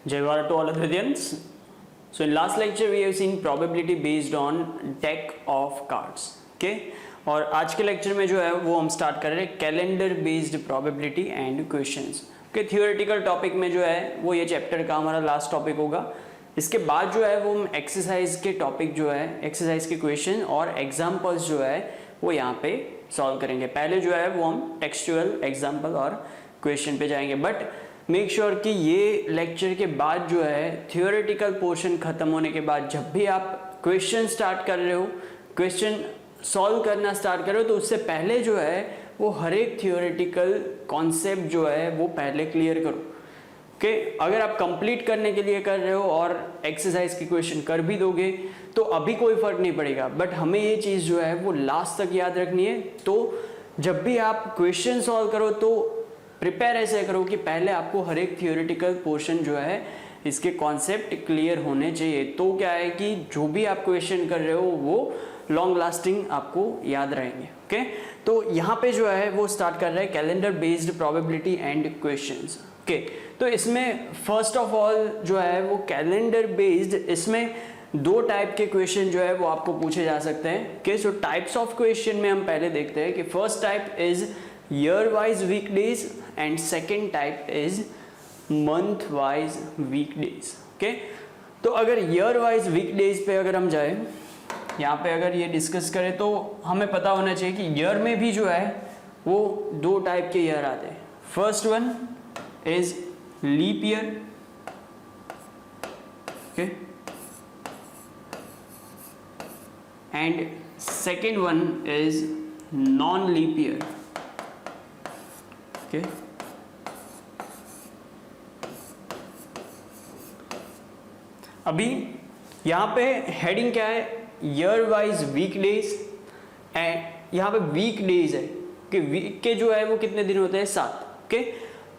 Jai Bharat to all Adithians. So in last lecture we have seen probability based on deck of cards. Okay? और आज के lecture में जो है वो हम स्टार्ट कर रहे हैं calendar based probability and questions के थियोरेटिकल टॉपिक में जो है वो ये चैप्टर का हमारा लास्ट टॉपिक होगा। इसके बाद जो है वो हम एक्सरसाइज के टॉपिक जो है एक्सरसाइज के क्वेश्चन और एग्जाम्पल्स जो है वो यहाँ पे सॉल्व करेंगे। पहले जो है वो हम टेक्सचुअल एग्जाम्पल और क्वेश्चन पे जाएंगे, बट मेक श्योर कि ये लेक्चर के बाद जो है थियोरेटिकल पोर्शन खत्म होने के बाद जब भी आप क्वेश्चन स्टार्ट कर रहे हो, क्वेश्चन सॉल्व करना स्टार्ट कर रहे हो, तो उससे पहले जो है वो हर एक थियोरेटिकल कॉन्सेप्ट जो है वो पहले क्लियर करो। ओके, अगर आप कंप्लीट करने के लिए कर रहे हो और एक्सरसाइज की क्वेश्चन कर भी दोगे तो अभी कोई फर्क नहीं पड़ेगा, बट हमें ये चीज़ जो है वो लास्ट तक याद रखनी है। तो जब भी आप क्वेश्चन सॉल्व करो तो प्रिपेयर ऐसे करो कि पहले आपको हर एक थियोरेटिकल पोर्शन जो है इसके कॉन्सेप्ट क्लियर होने चाहिए। तो क्या है कि जो भी आप क्वेश्चन कर रहे हो वो लॉन्ग लास्टिंग आपको याद रहेंगे। ओके, तो यहाँ पे जो है वो स्टार्ट कर रहे हैं calendar based probability and questions. Okay, तो इसमें फर्स्ट ऑफ ऑल जो है वो कैलेंडर बेस्ड, इसमें दो टाइप के क्वेश्चन जो है वो आपको पूछे जा सकते हैं। Okay, so types of question में हम पहले देखते हैं कि first type is year wise weekdays and second type is month wise weekdays. Okay, तो अगर ईयर वाइज वीकडेज पे अगर हम जाए, यहाँ पे अगर ये डिस्कस करें तो हमें पता होना चाहिए कि ईयर में भी जो है वो दो टाइप के ईयर आते हैं। First one is leap year, okay, and second one is non leap year. Okay, अभी यहाँ पे हेडिंग क्या है, ईयर वाइज वीकडेज, एंड यहाँ पे वीकडेज है कि वीक के जो है वो कितने दिन होते हैं, 7। ओके,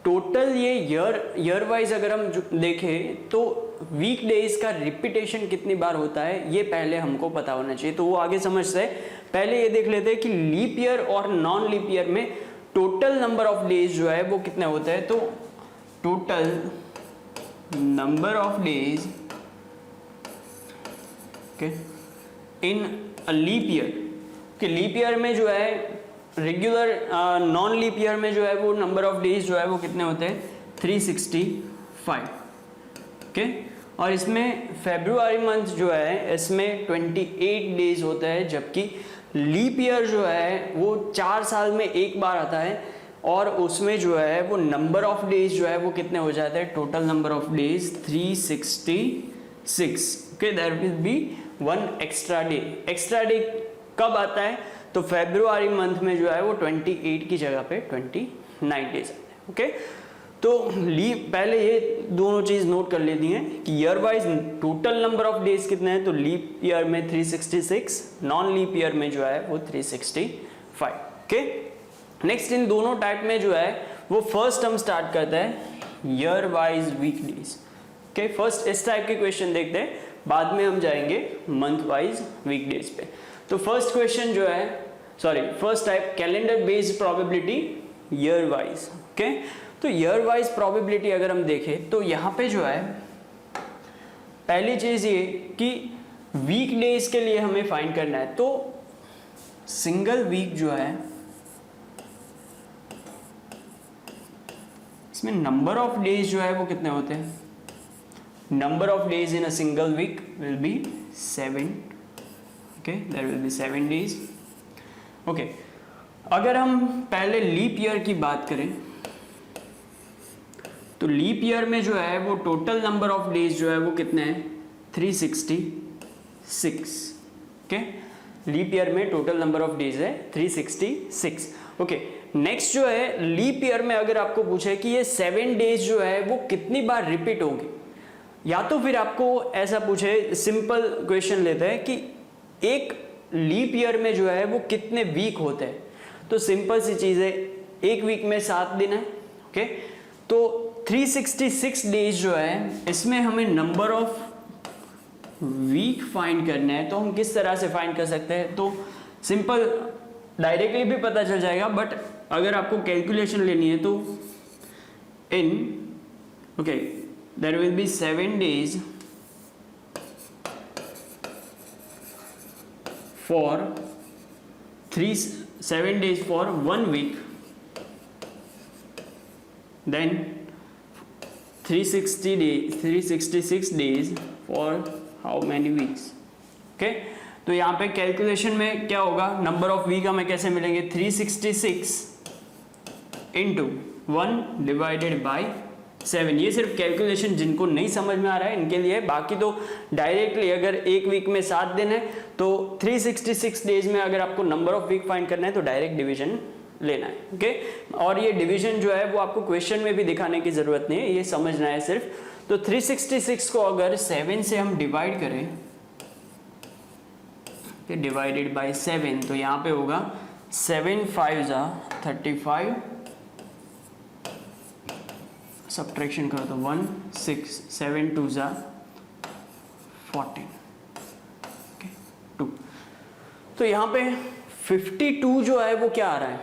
टोटल ये ईयर वाइज अगर हम देखें तो वीकडेज का रिपीटेशन कितनी बार होता है ये पहले हमको पता होना चाहिए। तो वो आगे समझते हैं, पहले ये देख लेते हैं कि लीप ईयर और नॉन लीप ईयर में टोटल नंबर ऑफ डेज जो है वो कितने होते हैं। तो total number of days in a leap year, कि लीप ईयर में जो है रेगुलर, नॉन लीप ईयर में जो है वो नंबर ऑफ डेज जो है वो कितने होते हैं, 365। ओके, और इसमें फेब्रुआरी मंथ जो है इसमें 28 डेज होता है, जबकि लीप ईयर जो है वो 4 साल में एक बार आता है और उसमें जो है वो नंबर ऑफ डेज जो है वो कितने हो जाते हैं, total number of days 366। Okay, there will be one extra day. Extra day कब आता है, तो फेब्रुआरी मंथ में जो है वो 28 की जगह पे 29 डेज आते हैं। ओके, तो पहले ये दोनों चीज नोट कर लेती हैं कि year wise total number of days कितने हैं, तो लीप ईयर में 366, नॉन लीप ईयर में जो है वो 365। ओके, नेक्स्ट इन दोनों टाइप में जो है वो फर्स्ट हम स्टार्ट करते हैं year wise weekdays. Okay, first इस टाइप के क्वेश्चन देखते हैं, बाद में हम जाएंगे मंथ वाइज वीकडेज पे। तो फर्स्ट क्वेश्चन जो है, first type calendar based probability year wise. Okay, तो ईयर वाइज प्रोबेबिलिटी अगर हम देखें तो यहाँ पे जो है पहली चीज ये कि वीकडेज के लिए हमें फाइंड करना है। तो सिंगल वीक जो है इसमें नंबर ऑफ डेज जो है वो कितने होते हैं, number of days in a single week will be 7. okay, there will be 7 days. okay, अगर हम पहले लीप ईयर की बात करें तो लीप ईयर में जो है वो टोटल नंबर ऑफ डेज जो है वो कितने हैं, 366। ओके, लीप ईयर में टोटल नंबर ऑफ डेज है 366। ओके, नेक्स्ट जो है लीप ईयर में अगर आपको पूछे कि ये 7 डेज जो है वो कितनी बार रिपीट होंगे, या तो फिर आपको ऐसा पूछे, सिंपल क्वेश्चन लेते हैं कि एक लीप ईयर में जो है वो कितने वीक होते हैं। तो सिंपल सी चीज है, एक वीक में 7 दिन है। ओके, तो 366 डेज जो है इसमें हमें नंबर ऑफ वीक फाइंड करना है। तो हम किस तरह से फाइंड कर सकते हैं, तो सिंपल डायरेक्टली भी पता चल जाएगा, बट अगर आपको कैलकुलेशन लेनी है तो in okay there will be 7 days for 7 days for 1 week, then 366 days for how many weeks? Okay, तो यहाँ पे कैलकुलेशन में क्या होगा, नंबर ऑफ वीक हमें कैसे मिलेंगे, 366 इंटू 1 डिवाइडेड बाई 7। ये सिर्फ कैलकुलेशन जिनको नहीं समझ में आ रहा है इनके लिए, बाकी तो डायरेक्टली अगर एक वीक में 7 दिन है तो 366 डेज में अगर आपको नंबर ऑफ वीक फाइंड करना है तो डायरेक्ट डिवीजन लेना है। ओके, और ये डिवीजन जो है वो आपको क्वेश्चन में भी दिखाने की जरूरत नहीं है, ये समझना है सिर्फ। तो 366 को अगर 7 से हम डिवाइड करें, डिवाइडेड बाय 7, तो यहाँ पे होगा 7 5 35, सब्ट्रैक्शन करो तो 1 6, 7 2 14, 2। तो यहाँ पे 52 जो है वो क्या आ रहा है,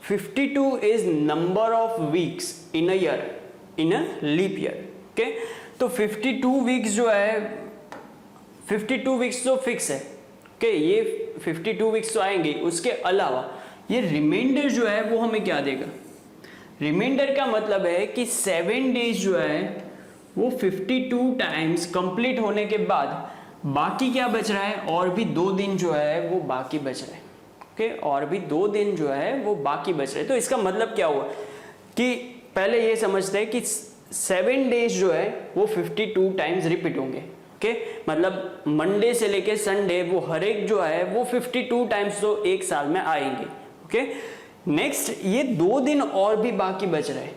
52 is number of weeks in a year, in a leap year. Okay, तो 52 वीक्स जो है, 52 वीक्स तो फिक्स है। ओके, ये 52 वीक्स तो आएंगे, उसके अलावा ये रिमाइंडर जो है वो हमें क्या देगा, रिमाइंडर का मतलब है कि 7 डेज जो है वो 52 टाइम्स कंप्लीट होने के बाद बाकी क्या बच रहा है, और भी 2 दिन जो है वो बाकी बच रहा है। ओके, और भी 2 दिन जो है वो बाकी बच रहे हैं। तो इसका मतलब क्या हुआ कि पहले ये समझते हैं कि 7 डेज जो है वो 52 टाइम्स रिपीट होंगे। ओके, मतलब मंडे से लेके संडे वो हर एक जो है वो 52 टाइम्स तो एक साल में आएंगे। ओके, नेक्स्ट ये 2 दिन और भी बाकी बच रहे हैं,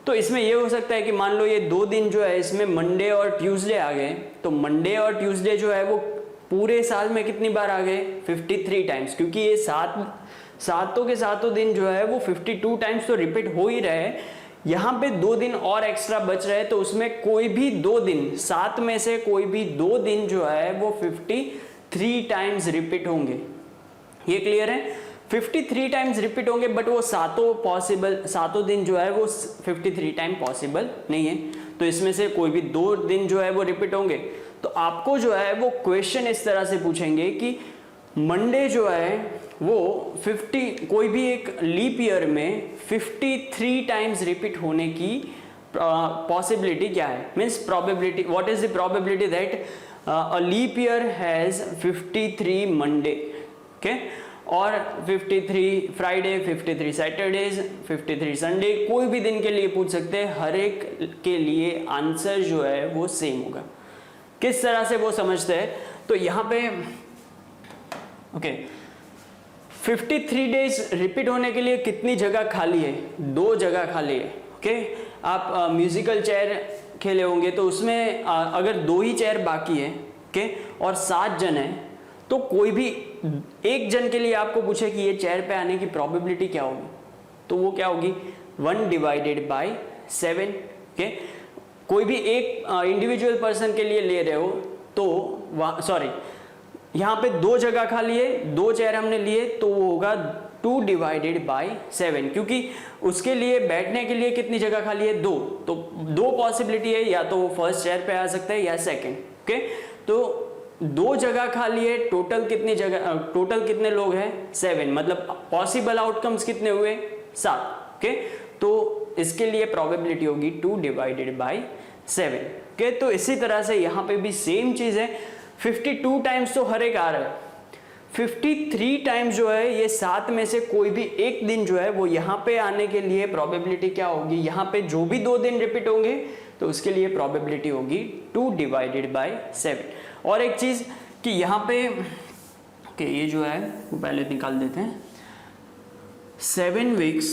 तो इसमें ये हो सकता है कि मान लो ये 2 दिन जो है इसमें मंडे और ट्यूसडे आ गए, तो मंडे और ट्यूसडे जो है वो पूरे साल में कितनी बार आ गए, 53 टाइम्स, क्योंकि ये सातों के सातों दिन जो है वो 52 टाइम्स तो रिपीट हो ही रहे हैं। यहाँ पे 2 दिन और एक्स्ट्रा बच रहे हैं, तो उसमें कोई भी 2 दिन, 7 में से कोई भी 2 दिन जो है वो 53 टाइम्स रिपीट होंगे। ये क्लियर है, 53 टाइम्स रिपीट होंगे, बट वो सातों दिन जो है वो 53 टाइम पॉसिबल नहीं है, तो इसमें से कोई भी 2 दिन जो है वो रिपीट होंगे। तो आपको जो है वो क्वेश्चन इस तरह से पूछेंगे कि मंडे जो है वो 50, कोई भी एक लीप ईयर में 53 टाइम्स रिपीट होने की पॉसिबिलिटी क्या है, means probability, what is the probability that a leap year has 53 Monday. Okay, और 53 फ्राइडे, 53 सैटरडेज, 53 संडे, कोई भी दिन के लिए पूछ सकते हैं, हर एक के लिए आंसर जो है वो सेम होगा। किस तरह से वो समझते हैं, तो यहाँ पे ओके 53 डेज रिपीट होने के लिए कितनी जगह खाली है, 2 जगह खाली है। ओके, आप म्यूजिकल चेयर खेले होंगे तो उसमें अगर 2 ही चेयर बाकी है, ओके, और 7 जन है, तो कोई भी एक जन के लिए आपको पूछे कि ये चेयर पे आने की प्रोबेबिलिटी क्या होगी, तो वो क्या होगी 1 डिवाइडेड बाय 7। ओके, कोई भी एक इंडिविजुअल पर्सन के लिए ले रहे हो तो सॉरी, यहाँ पे 2 जगह खाली है, 2 चेयर हमने लिए, तो वो होगा 2 डिवाइडेड बाय 7, क्योंकि उसके लिए बैठने के लिए कितनी जगह खाली है, 2, तो 2 पॉसिबिलिटी है, या तो वो फर्स्ट चेयर पे आ सकता है या सेकंड। ओके, तो 2 जगह खाली है, टोटल कितने लोग हैं, 7, मतलब पॉसिबल आउटकम्स कितने हुए, 7। ओके, तो इसके लिए प्रोबेबिलिटी होगी 2 डिवाइडेड बाय 7। ओके, तो इसी तरह से यहाँ पे भी सेम चीज है, 52 टाइम्स तो हर एक आ रहा है, 53 टाइम्स जो है ये 7 में से कोई भी एक दिन जो है वो यहाँ पे आने के लिए प्रोबेबिलिटी क्या होगी, यहाँ पे जो भी 2 दिन रिपीट होंगे तो उसके लिए प्रोबेबिलिटी होगी 2 डिवाइडेड बाय 7। और एक चीज कि यहाँ पे ओके, ये जो है वो पहले निकाल देते हैं, 7 वीक्स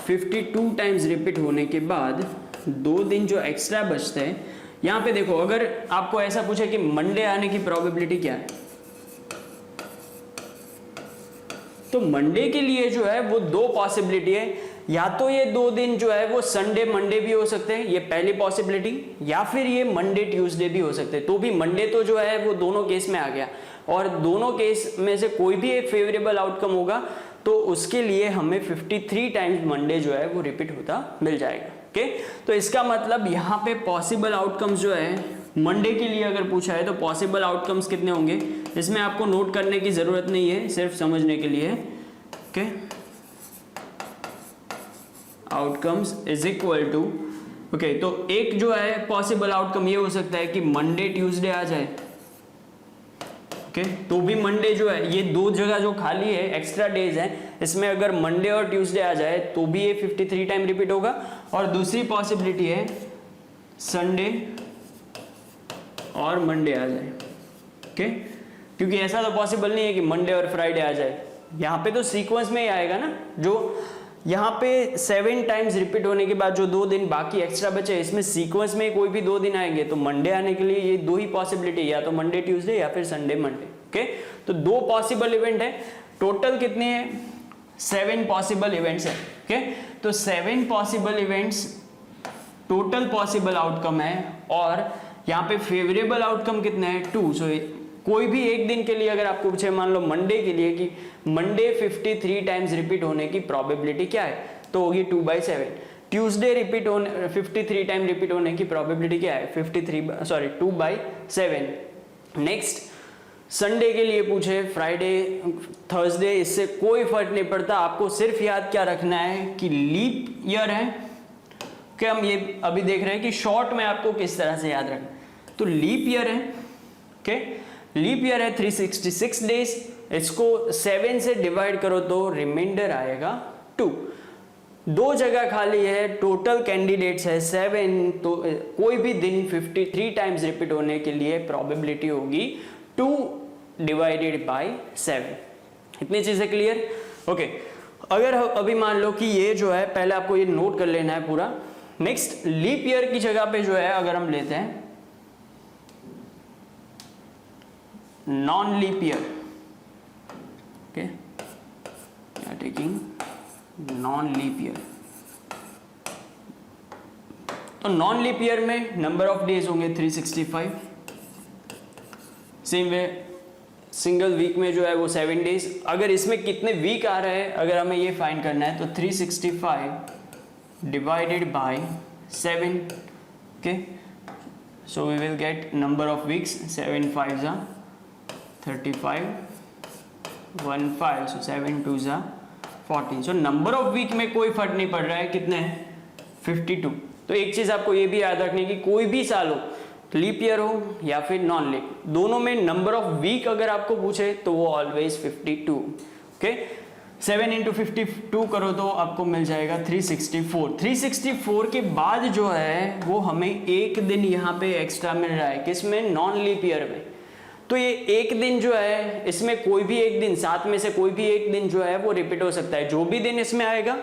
52 टाइम्स रिपीट होने के बाद 2 दिन जो एक्स्ट्रा बचते हैं, यहाँ पे देखो, अगर आपको ऐसा पूछे कि मंडे आने की प्रोबेबिलिटी क्या है, तो मंडे के लिए जो है वो 2 पॉसिबिलिटी है, या तो ये 2 दिन जो है वो संडे मंडे भी हो सकते हैं, ये पहली पॉसिबिलिटी, या फिर ये मंडे ट्यूसडे भी हो सकते हैं। तो भी मंडे तो जो है वो दोनों केस में आ गया, और दोनों केस में से कोई भी एक फेवरेबल आउटकम होगा, तो उसके लिए हमें 53 टाइम्स मंडे जो है वो रिपीट होता मिल जाएगा। ओके। तो इसका मतलब यहाँ पे पॉसिबल आउटकम्स जो है मंडे के लिए अगर पूछा है तो पॉसिबल आउटकम्स कितने होंगे, इसमें आपको नोट करने की जरूरत नहीं है, सिर्फ समझने के लिए। Okay, outcomes is equal to, okay, तो एक जो है पॉसिबल आउटकम ये हो सकता है कि मंडे ट्यूसडे आ जाए। ओके, तो भी मंडे जो है, ये दो जगह जो खाली है एक्स्ट्रा डेज है, इसमें अगर मंडे और ट्यूसडे आ जाए तो भी ये 53 टाइम रिपीट होगा। और दूसरी पॉसिबिलिटी है संडे और मंडे आ जाए। ओके, क्योंकि ऐसा तो पॉसिबल नहीं है कि मंडे और फ्राइडे आ जाए, यहाँ पे तो सीक्वेंस में ही आएगा ना। जो यहाँ पे 7 टाइम्स रिपीट होने के बाद जो 2 दिन बाकी एक्स्ट्रा बचे, इसमें सीक्वेंस में कोई भी 2 दिन आएंगे, तो मंडे आने के लिए ये 2 ही पॉसिबिलिटी, या तो मंडे ट्यूसडे या फिर संडे मंडे। ओके, तो 2 पॉसिबल इवेंट है, टोटल कितने हैं, 7 पॉसिबल इवेंट्स है। ओके, तो 7 possible events total possible outcome है, और यहाँ पे फेवरेबल आउटकम कितने हैं, 2। सो कोई भी एक दिन के लिए अगर आपको पूछे, मान लो मंडे के लिए कि मंडे 53 टाइम्स रिपीट होने की प्रोबेबिलिटी क्या है, तो होगी 2/7। ट्यूसडे रिपीट होने 53 टाइम रिपीट होने की प्रोबेबिलिटी क्या है, 2/7। नेक्स्ट संडे के लिए पूछे, फ्राइडे थर्सडे, इससे कोई फर्क नहीं पड़ता, आपको सिर्फ याद क्या रखना है कि लीप ईयर है। कि हम ये अभी देख रहे हैं कि शॉर्ट में आपको किस तरह से याद रखना, तो लीप ईयर है। ओके, लीप ईयर है 366 डेज, इसको 7 से डिवाइड करो तो रिमाइंडर आएगा 2। 2 जगह खाली है, टोटल कैंडिडेट्स है 7, तो कोई भी दिन 53 टाइम्स रिपीट होने के लिए प्रोबेबिलिटी होगी 2/7। इतनी चीजें क्लियर। ओके, अगर अभी मान लो कि ये जो है, पहले आपको ये नोट कर लेना है पूरा। नेक्स्ट, लीप ईयर की जगह पे जो है अगर हम लेते हैं non leap year, okay, taking non leap year, तो नॉन लीप ईयर में नंबर ऑफ डेज होंगे 365। सेम वे सिंगल वीक में जो है वो 7 डेज। अगर इसमें कितने वीक आ रहे हैं अगर हमें ये फाइंड करना है, तो 365 divided by 7. Okay, so we will get number of weeks, 7 5s are 35, 1 5, so 7 2s are 14. so number of week में कोई फर्क नहीं पड़ रहा है, कितने हैं 52। तो एक चीज आपको ये भी याद रखनी कि कोई भी साल हो, लीप ईयर हो या फिर नॉन लीप, दोनों में नंबर ऑफ वीक अगर आपको पूछे तो वो ऑलवेज 52। ओके, 7 × 52 करो तो आपको मिल जाएगा 364। 364 के बाद जो है वो हमें एक दिन यहाँ पे एक्स्ट्रा मिल रहा है, किसमें, नॉन लीप ईयर में। तो ये एक दिन जो है, इसमें कोई भी एक दिन, 7 में से कोई भी एक दिन जो है वो रिपीट हो सकता है। जो भी दिन इसमें आएगा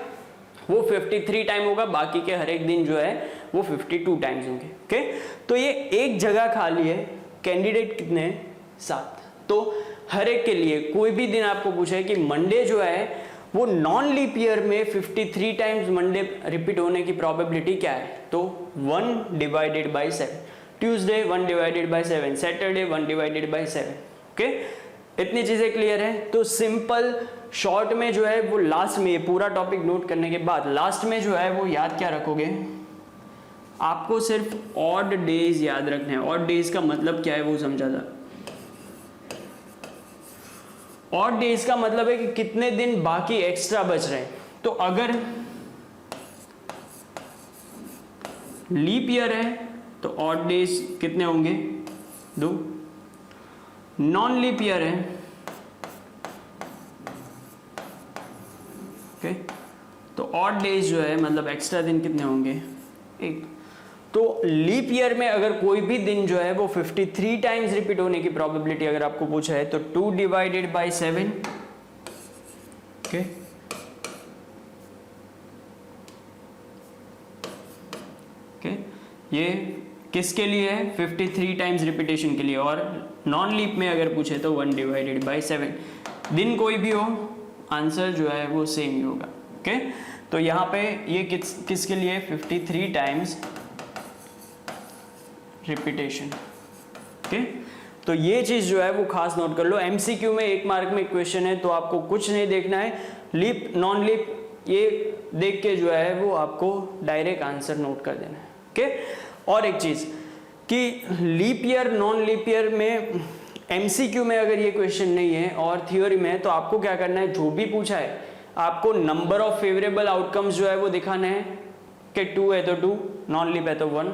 वो 53 टाइम होगा, बाकी के हर एक दिन जो है वो 52 टाइम्स होंगे। ओके, तो ये एक जगह खाली है, कैंडिडेट कितने हैं, 7। तो हर एक के लिए कोई भी दिन आपको पूछे कि मंडे जो है वो नॉन लीप ईयर में 53 टाइम्स मंडे रिपीट होने की प्रोबेबिलिटी क्या है, तो 1/7। Tuesday 1/7, Saturday 1/7। ओके, इतनी चीजें क्लियर है। तो सिंपल शॉर्ट में जो है वो लास्ट में, ये पूरा टॉपिक नोट करने के बाद लास्ट में जो है वो याद क्या रखोगे, आपको सिर्फ ऑड डेज याद रखने हैं। ऑड डेज का मतलब क्या है वो समझा था। ऑड डेज का मतलब है कि कितने दिन बाकी एक्स्ट्रा बच रहे हैं। तो अगर लीप ईयर है तो ऑड डेज कितने होंगे, 2। नॉन लीप ईयर है, ओके, तो ऑड डेज जो है मतलब एक्स्ट्रा दिन कितने होंगे, 1। तो लीप ईयर में अगर कोई भी दिन जो है वो 53 टाइम्स रिपीट होने की प्रोबेबिलिटी अगर आपको पूछा है तो 2/7। ओके, ओके, ये किसके लिए है, 53 टाइम्स रिपीटेशन के लिए। और नॉन लीप में अगर पूछे तो 1/7। दिन कोई भी हो, आंसर जो है वो सेम ही होगा। ओके, तो यहाँ पे ये किसके लिए, 53 टाइम्स रिपीटेशन। ओके, तो ये चीज जो है वो खास नोट कर लो। एमसीक्यू में 1 मार्क में क्वेश्चन है तो आपको कुछ नहीं देखना है, लीप नॉन लीप ये देख के जो है वो आपको डायरेक्ट आंसर नोट कर देना है। ओके, और एक चीज़ कि leap year non leap year में एमसीक्यू में अगर ये क्वेश्चन नहीं है और थ्योरी में है तो आपको क्या करना है, जो भी पूछा है आपको नंबर ऑफ फेवरेबल आउटकम्स जो है वो दिखाना है कि 2 है तो 2, नॉन लीप है तो 1।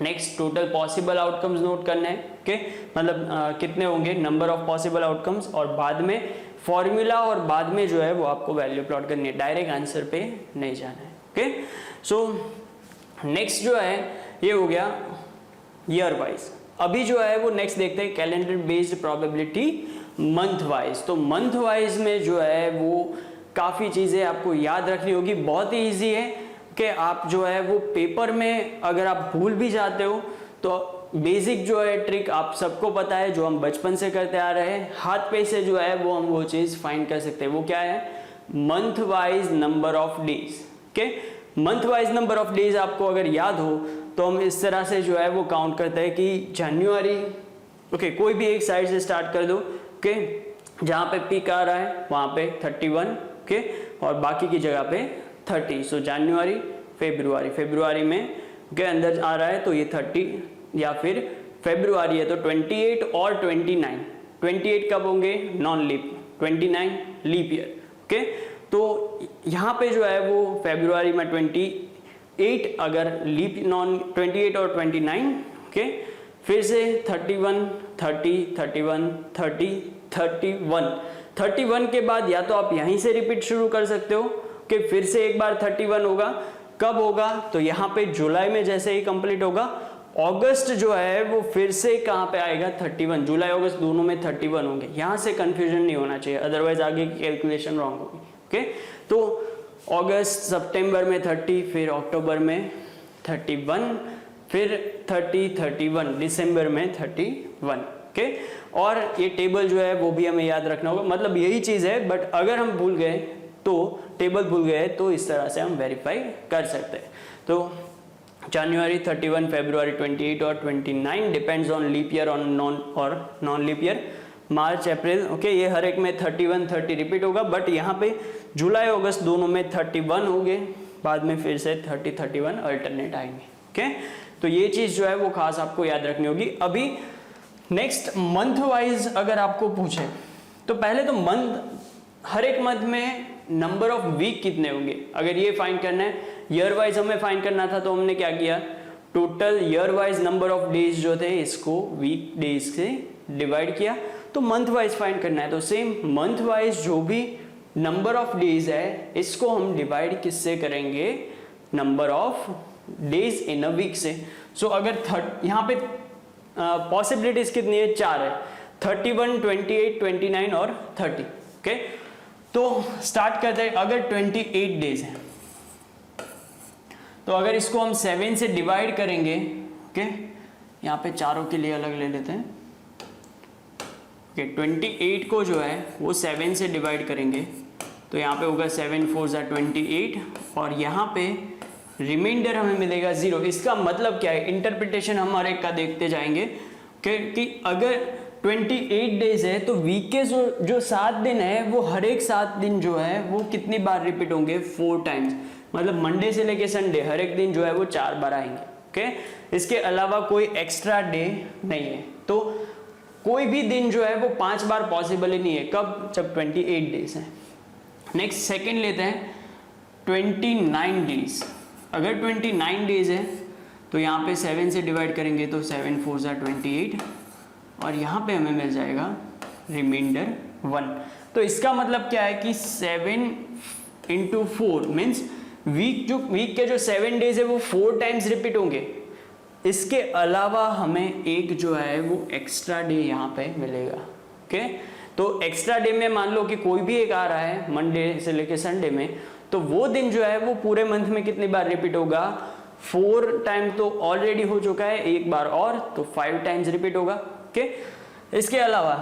Next total possible outcomes note करना है। ओके, मतलब कितने होंगे नंबर ऑफ पॉसिबल आउटकम्स, और बाद में फॉर्मूला और बाद में जो है वो आपको वैल्यू प्लॉट करनी है, डायरेक्ट आंसर पे नहीं जाना है। ओके, सो नेक्स्ट जो है ये हो गया ईयर वाइज। अभी जो है वो नेक्स्ट देखते हैं calendar based probability month wise. तो मंथ वाइज में जो है वो काफ़ी चीज़ें आपको याद रखनी होगी, बहुत ही ईजी है कि आप जो है वो पेपर में अगर आप भूल भी जाते हो तो बेसिक जो है ट्रिक आप सबको पता है, जो हम बचपन से करते आ रहे हैं, हाथ पे से जो है वो हम वो चीज़ फाइंड कर सकते हैं। वो क्या है, month wise number of days. Okay, month wise number of days आपको अगर याद हो तो हम इस तरह से जो है वो काउंट करते हैं कि जनवरी, ओके कोई भी एक साइड से स्टार्ट कर दो। ओके, जहाँ पे पीक आ रहा है वहाँ पे 31, ओके, और बाकी की जगह पे 30। सो जनवरी फेब्रुआरी में के अंदर आ रहा है तो ये 30, या फिर फेब्रुआरी है तो 28 और 29। 28 कब होंगे, non leap, 29 leap year. Okay, तो यहाँ पे जो है वो फेब्रुआरी में 28 अगर लीप नॉन 28 और 29। ओके, फिर से 31, 30, 31, 30, 31 के बाद या तो आप यहीं से रिपीट शुरू कर सकते हो कि फिर से एक बार 31 होगा। कब होगा, तो यहाँ पे जुलाई में जैसे ही कंप्लीट होगा, अगस्त जो है वो फिर से कहाँ पे आएगा 31, जुलाई अगस्त दोनों में 31 होंगे। यहाँ से कंफ्यूजन नहीं होना चाहिए, अदरवाइज आगे की कैलकुलेशन रॉन्ग होगी। ओके, तो अगस्त सितंबर में 30, फिर अक्टूबर में 31, फिर 30, 31, दिसंबर में 31। ओके, और ये टेबल जो है वो भी हमें याद रखना होगा, मतलब यही चीज़ है, बट अगर हम भूल गए तो टेबल भूल गए तो इस तरह से हम वेरीफाई कर सकते हैं। तो जनवरी 31, फरवरी 28 और 29 डिपेंड्स ऑन लीप ईयर और नॉन लीप ईयर। मार्च अप्रैल, ओके, ये हर एक में 31, 30 रिपीट होगा, बट यहाँ पे जुलाई अगस्त दोनों में 31 हो गए, बाद में फिर से 30, 31 अल्टरनेट आएंगे। ओके, तो ये चीज़ जो है वो खास आपको याद रखनी होगी। अभी नेक्स्ट मंथ वाइज अगर आपको पूछे तो पहले तो मंथ, हर एक मंथ में नंबर ऑफ वीक कितने होंगे अगर ये फाइंड करना है। ईयर वाइज हमें फाइंड करना था तो हमने क्या किया, total year wise number of days जो थे इसको वीक डेज से डिवाइड किया। तो मंथ वाइज फाइंड करना है तो सेम मंथ वाइज जो भी नंबर ऑफ डेज है इसको हम डिवाइड किससे करेंगे, number of days in a week से। सो अगर यहाँ पे पॉसिबिलिटीज कितनी है, 4 है, 31, 28, 29 और 30। ओके, तो स्टार्ट करते हैं। अगर 28 डेज है तो अगर इसको हम 7 से डिवाइड करेंगे, ओके, यहाँ पे चारों के लिए अलग ले लेते हैं। ओके, 28 को जो है वो 7 से डिवाइड करेंगे तो यहाँ पे होगा 7 4 28 और यहाँ पे रिमाइंडर हमें मिलेगा 0। इसका मतलब क्या है, इंटरप्रिटेशन हम हर एक का देखते जाएंगे कि अगर 28 डेज है तो वीक के जो 7 दिन है वो हर एक 7 दिन जो है वो कितनी बार रिपीट होंगे, 4 टाइम्स। मतलब मंडे से लेके संडे हर एक दिन जो है वो 4 बार आएंगे। ओके, इसके अलावा कोई एक्स्ट्रा डे नहीं है, तो कोई भी दिन जो है वो 5 बार पॉसिबल ही नहीं है। कब, जब 28 डेज है। नेक्स्ट सेकेंड लेते हैं 29 डेज। अगर 29 डेज है तो यहाँ पे 7 से डिवाइड करेंगे तो 7 4 28 और यहाँ पे हमें मिल जाएगा रिमाइंडर 1। तो इसका मतलब क्या है कि 7 × 4 मीन्स वीक के जो 7 डेज है वो 4 टाइम्स रिपीट होंगे। इसके अलावा हमें एक जो है वो एक्स्ट्रा डे यहाँ पे मिलेगा। ओके, तो एक्स्ट्रा डे में मान लो कि कोई भी एक आ रहा है मंडे से लेके संडे में, तो वो दिन जो है वो पूरे मंथ में कितनी बार रिपीट होगा, 4 टाइम तो ऑलरेडी हो चुका है, एक बार और तो 5 टाइम्स रिपीट होगा। ओके, इसके अलावा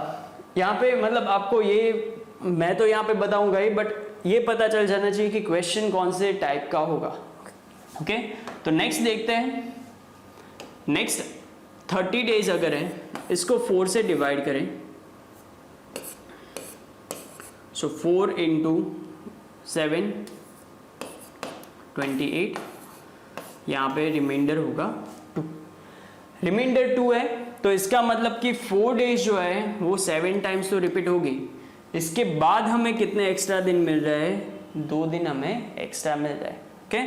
यहाँ पे मतलब आपको ये मैं तो यहाँ पे बताऊंगा ही, बट ये पता चल जाना चाहिए कि क्वेश्चन कौन से टाइप का होगा। ओके, तो नेक्स्ट देखते हैं। नेक्स्ट 30 डेज अगर है इसको 4 से डिवाइड करें, सो 4 × 7 28, यहाँ पे रिमाइंडर होगा 2, रिमाइंडर 2 है तो इसका मतलब कि 4 डेज जो है वो 7 टाइम्स तो रिपीट होगी। इसके बाद हमें कितने एक्स्ट्रा दिन मिल रहे हैं, 2 दिन हमें एक्स्ट्रा मिल रहा है। ओके,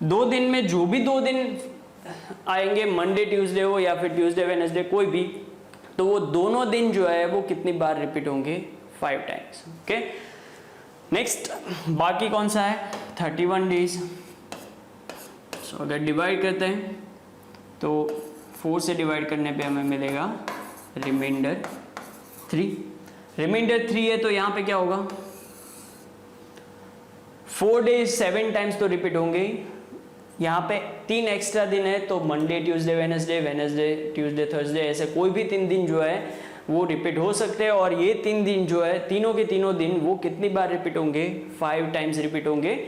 2 दिन में जो भी 2 दिन आएंगे, मंडे ट्यूसडे हो या फिर ट्यूसडे वेडनेसडे कोई भी, तो वो दोनों दिन जो है वो कितनी बार रिपीट होंगे, 5 टाइम्स। ओके, नेक्स्ट बाकी कौन सा है, 31 डेज। सो अगर डिवाइड करते हैं तो 4 से डिवाइड करने पे हमें मिलेगा रिमाइंडर 3। रिमाइंडर 3 है तो यहाँ पे क्या होगा, 4 डेज 7 टाइम्स तो रिपीट होंगे। यहाँ पे 3 एक्स्ट्रा दिन है तो Monday Tuesday Wednesday, Wednesday Tuesday Thursday, ऐसे कोई भी 3 दिन जो है वो रिपीट हो सकते हैं। और ये 3 दिन जो है, तीनों के तीनों दिन वो कितनी बार रिपीट होंगे, 5 टाइम्स रिपीट होंगे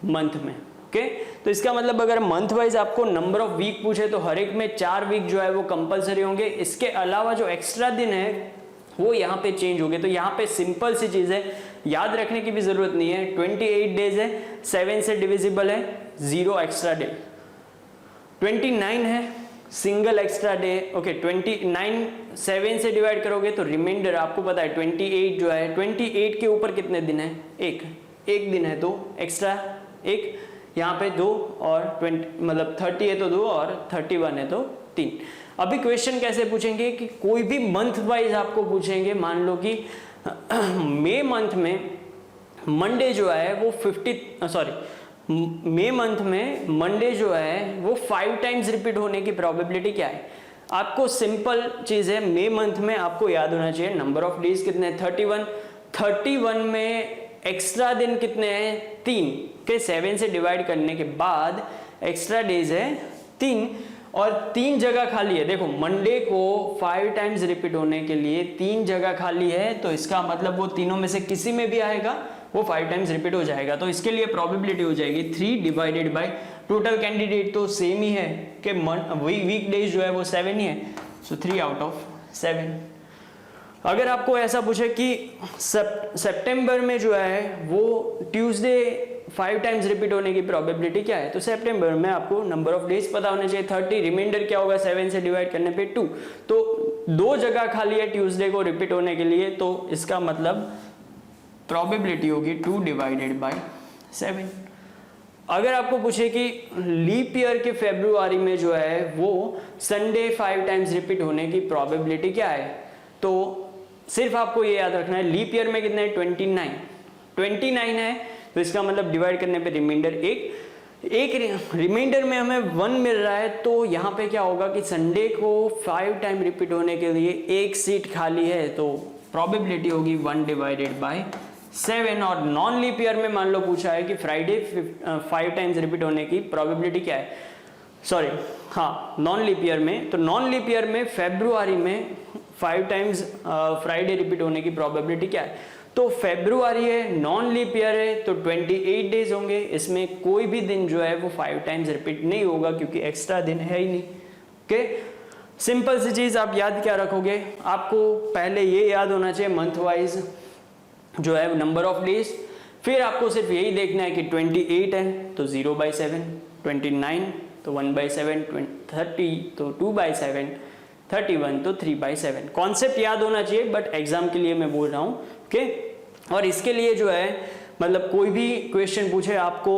मंथ में। ओके, तो इसका मतलब अगर मंथ वाइज आपको नंबर ऑफ वीक पूछे तो हर एक में 4 वीक जो है वो कंपलसरी होंगे। इसके अलावा जो एक्स्ट्रा दिन है वो यहाँ पे चेंज हो गए। तो यहाँ पे सिंपल सी चीज है, याद रखने की भी जरूरत नहीं है। 28 डेज है, 7 से डिविजिबल है, 0 एक्स्ट्रा डे। 29 है, सिंगल एक्स्ट्रा डे। ओके, 29 7 से डिवाइड करोगे तो रिमाइंडर आपको पता है 28 जो है, 28 के ऊपर कितने दिन है, एक दिन है तो एक्स्ट्रा 1, यहाँ पे 2 और 20 मतलब 30 है तो 2 और 31 है तो 3। अभी क्वेश्चन कैसे पूछेंगे कि कोई भी मंथ वाइज आपको पूछेंगे, मान लो कि मई मंथ में मंडे जो है वो मई मंथ में मंडे जो है वो 5 टाइम्स रिपीट होने की प्रोबेबिलिटी क्या है। आपको सिंपल चीज है, मई मंथ में आपको याद होना चाहिए नंबर ऑफ डेज कितने हैं, 31। 31 में एक्स्ट्रा दिन कितने हैं, 3 के 7 से डिवाइड करने के बाद एक्स्ट्रा डेज है 3 और 3 जगह खाली है। देखो मंडे को 5 टाइम्स रिपीट होने के लिए 3 जगह खाली है, तो इसका मतलब वो तीनों में से किसी में भी आएगा वो 5 टाइम्स रिपीट हो जाएगा। तो इसके लिए प्रोबेबिलिटी हो जाएगी 3 डिवाइडेड बाय टोटल कैंडिडेट तो सेम ही है कि वीक डेज जो है वो 7 ही है, सो 3 आउट ऑफ 7। अगर आपको ऐसा पूछे कि सितंबर में जो है वो ट्यूसडे 5 टाइम्स रिपीट होने की प्रोबेबिलिटी क्या है, तो सितंबर में आपको नंबर ऑफ डेज पता होने चाहिए 30, रिमाइंडर क्या होगा 7 से डिवाइड करने पे 2, तो 2 जगह खाली है ट्यूसडे को रिपीट होने के लिए, तो इसका मतलब प्रोबेबिलिटी होगी 2 डिवाइडेड बाय 7। अगर आपको पूछे कि लीप ईयर के फरवरी में जो है वो संडे 5 टाइम्स रिपीट होने की प्रोबेबिलिटी क्या है, तो सिर्फ आपको ये याद रखना है लीप ईयर में कितने हैं, 29 है, तो इसका मतलब डिवाइड करने पे रिमाइंडर 1 रिमाइंडर में हमें 1 मिल रहा है, तो यहाँ पे क्या होगा कि संडे को 5 टाइम रिपीट होने के लिए 1 सीट खाली है, तो प्रोबेबिलिटी होगी 1 डिवाइडेड बाय 7। और नॉन लीप ईयर में मान लो पूछा है कि फ्राइडे 5 टाइम्स रिपीट होने की प्रोबेबिलिटी क्या है, सॉरी हाँ नॉन लीप ईयर में, तो नॉन लीप ईयर में फरवरी में 5 टाइम्स फ्राइडे रिपीट होने की प्रोबेबिलिटी क्या है, तो फरवरी है, नॉन लीप ईयर है, तो 28 डेज होंगे, इसमें कोई भी दिन जो है वो 5 टाइम्स रिपीट नहीं होगा क्योंकि एक्स्ट्रा दिन है ही नहीं। ओके, सिंपल सी चीज आप याद क्या रखोगे, आपको पहले ये याद होना चाहिए मंथ वाइज जो है नंबर ऑफ डेज, फिर आपको सिर्फ यही देखना है कि 28 है तो 0/7, 29 तो 1/7, 30 तो 2/7, 31 तो 3/7। कॉन्सेप्ट याद होना चाहिए बट एग्जाम के लिए मैं बोल रहा हूँ। ओके, और इसके लिए जो है मतलब कोई भी क्वेश्चन पूछे आपको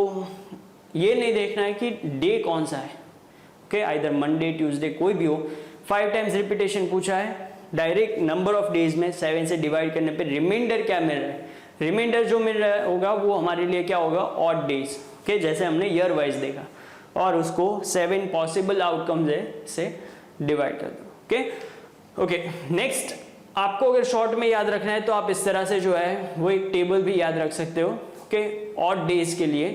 ये नहीं देखना है कि डे कौन सा है। ओके, आइदर मंडे ट्यूसडे कोई भी हो, 5 टाइम्स रिपीटेशन पूछा है, डायरेक्ट नंबर ऑफ डेज में 7 से डिवाइड करने पे रिमाइंडर क्या मिल रहा है, रिमाइंडर जो मिल रहा होगा वो हमारे लिए क्या होगा, ऑड डेज। ओके, जैसे हमने ईयर वाइज देखा, और उसको 7 पॉसिबल आउटकम्स है से डिवाइड कर दो। ओके, नेक्स्ट आपको अगर शॉर्ट में याद रखना है तो आप इस तरह से जो है वो एक टेबल भी याद रख सकते हो। ओके, ऑड डेज के लिए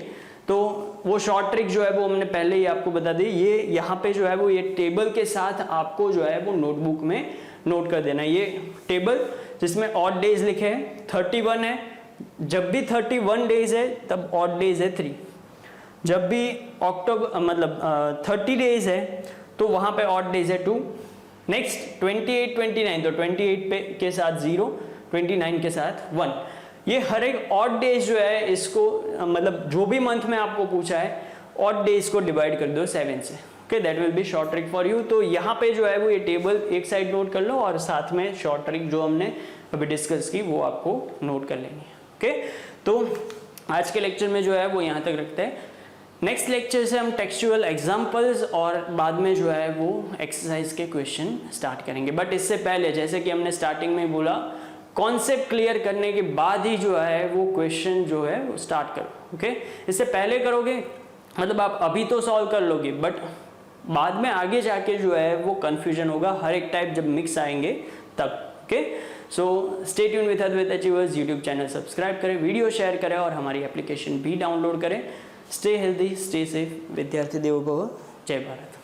तो वो शॉर्ट ट्रिक जो है वो हमने पहले ही आपको बता दी, ये यहाँ पे जो है वो ये टेबल के साथ आपको जो है वो नोटबुक में नोट कर देना। ये टेबल जिसमें ऑड डेज लिखे हैं 31 है, जब भी 31 डेज है तब ऑड डेज है 3, जब भी अक्टूबर मतलब 30 डेज है तो वहां पे ऑड डेज है 2। नेक्स्ट 28 29 तो 28 पे के साथ 0, 29 के साथ 1। ये हर एक ऑड डेज जो है इसको मतलब जो भी मंथ में आपको पूछा है ऑड डेज को डिवाइड कर दो 7 से। Okay, that will be short trick for you. तो यहाँ पे जो है वो ये टेबल एक साइड नोट कर लो और साथ में शॉर्ट ट्रिक जो हमने अभी डिस्कस की वो आपको नोट कर लेंगे। ओके, तो आज के लेक्चर में जो है वो यहाँ तक रखते हैं। नेक्स्ट लेक्चर से हम टेक्सचुअल एग्जाम्पल्स और बाद में जो है वो एक्सरसाइज के क्वेश्चन स्टार्ट करेंगे। बट इससे पहले जैसे कि हमने स्टार्टिंग में बोला, कॉन्सेप्ट क्लियर करने के बाद ही जो है वो क्वेश्चन जो है वो स्टार्ट करो। ओके, इससे पहले करोगे मतलब आप अभी तो सॉल्व कर लोगे बट बाद में आगे जाके जो है वो कंफ्यूजन होगा, हर एक टाइप जब मिक्स आएंगे तब। Okay, so stay tune with Advait achievers YouTube channel subscribe करें, वीडियो शेयर करें और हमारी एप्लीकेशन भी डाउनलोड करें। स्टे हेल्दी, स्टे सेफ, विद्यार्थी देवो भव, जय भारत।